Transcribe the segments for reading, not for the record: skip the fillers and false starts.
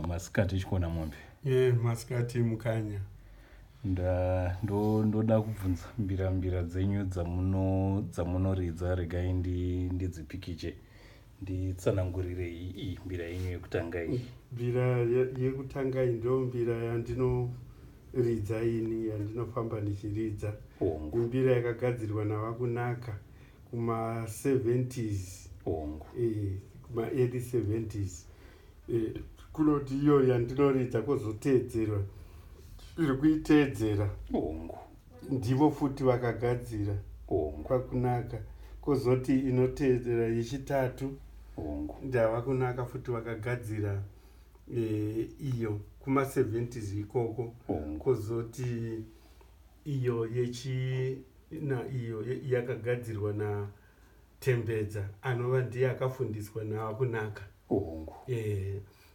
masikati chikona mombe. Masikati mukanya. Ndoda kubvunza mbira dzenyu dzamunoridza regai ndidzipikiche. Nditsanangurire iyi mbira yenyu yekutanga iyi. Mbira yekutanga iyi ndo mbira yandinoridza ini yandinofamba ndichiridza. Mbira yakagadzirwa navakunaka kuma 70s. Kuma early 70s. Kunoti iyo yandinoridza kozotedzerwa iri kuiteedzera ndivo futi vakagadzira kwakunaka, kozoti inoteedzera yechitatu ndava kunaka futi vakagadzira iyo kuma 70s ikoko. Kozoti iyo iyo yakagadzirwa naTembedza anova ndiye akafundiswa navakunaka.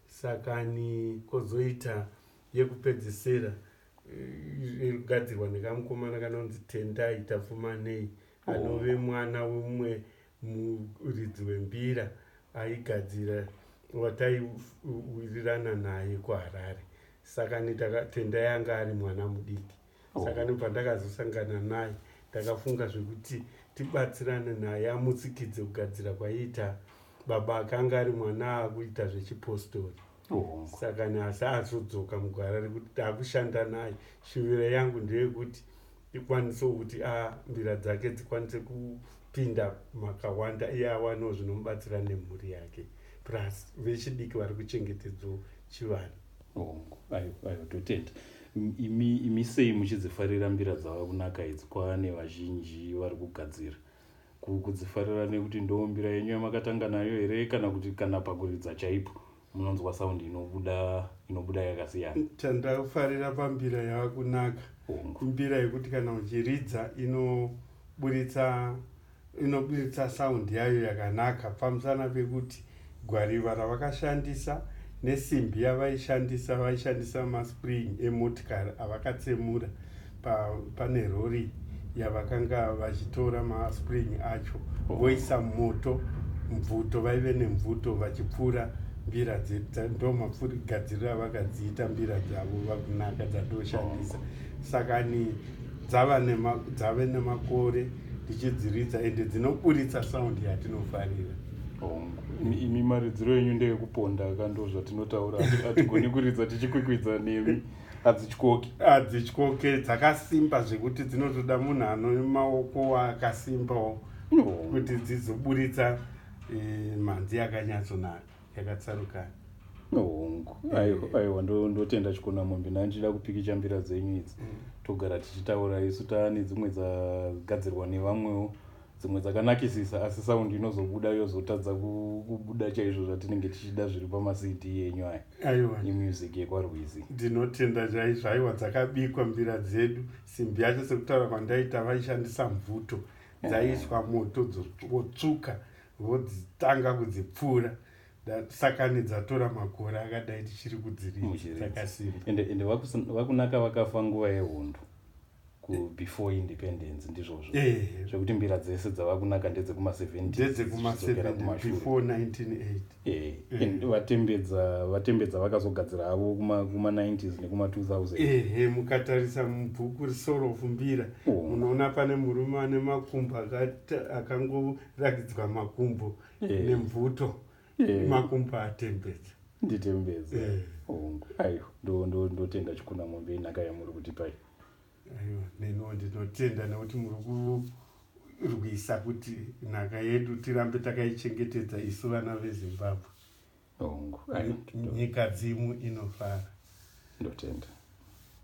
Sakani kozoita yekupedzisira irikugadzirwa nekamukomana kanonzi Tendai Tafumanei anove mwana wemumwe muridzi wembira aigadzira wataiwirirana naye kuHarare. Saka Tendai anga ari mwana mudiki. Saka ndibva ndakazosangana naye ndakafunga zvekuti tibatsirane naye amutsikidze kugadzira kwaiita baba akanga ari mwana akuita zvechipostori. Saka asi azodzoka mugwara rekuti taakushanda naye. Shuviro yangu ndeyekuti ikwanisewo kuti mbira dzake dzikwanise kupinda makawanda iye awanewo zvinomubatsira nemhuri yake plus vechidiki vari kuchengetedzawo chivanhu. Ayo totenda. Imi sei muchidzifarira mbira dzava kunaka idzi kwane vazhinji vari kugadzira? Kudzifarira nekuti ndo mbira yenyu yamakatanga nayo here kana kuti kana pakuridza chaipo munonzwa saundi inobuda yakasiyana? Chandafarira pambira yava kunaka mbira yekuti kana uchiridza inoburitsa saundi yayo yakanaka, pamusana pekuti gwariva ravakashandisa nesimbi yavaishandisa maspring emotikari avakatsemura pane rori yavakanga vachitora maspring acho voisa moto mubvuto, vaive nemvuto vachipfura mbira ndo mapfurigadziriro avakadziita mbira dzavo vakunaka dzatoshandisa. Saka dzave nemakore ndichidziridza ende dzinoburitsa saundi yatinofarira. Imi maridziro yenyu ndeyekuponda kando zvatinotaura, hatigoni kuridza tichikwikwidza nemi. Hadzityoke, dzakasimba zvekuti dzinotoda munhu ano maoko akasimbawo kuti dzizoburitsa mhanzi yakanyatsonaka yakatsarukana. Aiwa, ndotenda chikona mombe. Ndanjida kupikicha mbira dzenyu idzi togara tichitaura isu taane dzimwe dzagadzirwa nevamwewo, dzimwe dzakanakisisa asi saundi inozobuda yozotadza kubuda chaizvo zvatinenge tichida zviri pama-CD yenyu aya. Aiwa, imusic yekwaRwizi. Ndinotenda chaizvo. Aiwa, dzakabikwa mbira dzedu. Simbi yacho sekutaura kwandaita vaishandisa mvuto, dzaiswa moto wotsvuka vodzitanga kudzipfura. Saka nedzatora makore akadai tichiri kudziridza dzakasimba. Ende vakunaka vakafa nguva yehondo before independence ndizvozvo. Zvekuti mbira dzese dzavakunaka ndedzekuma-70s. Ndedzekuma-70s before 1980. Vatembedza vakazogadzira havo kuma-90s nekuma-2000. Mukatarisa mubhuku Soul of Mbira munoona pane murume ane makumbo akangorakidzwa makumbo nemvuto. Makumbo atembedza. Nditembedza. Ayo, ndotenda chikuna mombe inhaka yamuri kuti pai. Aiwa, neno ndinotenda nekuti muri kurwisa kuti nhaka yedu tirambe takaichengetedza isu vana veZimbabwe. Nyika dzimu inofara. Ndotenda.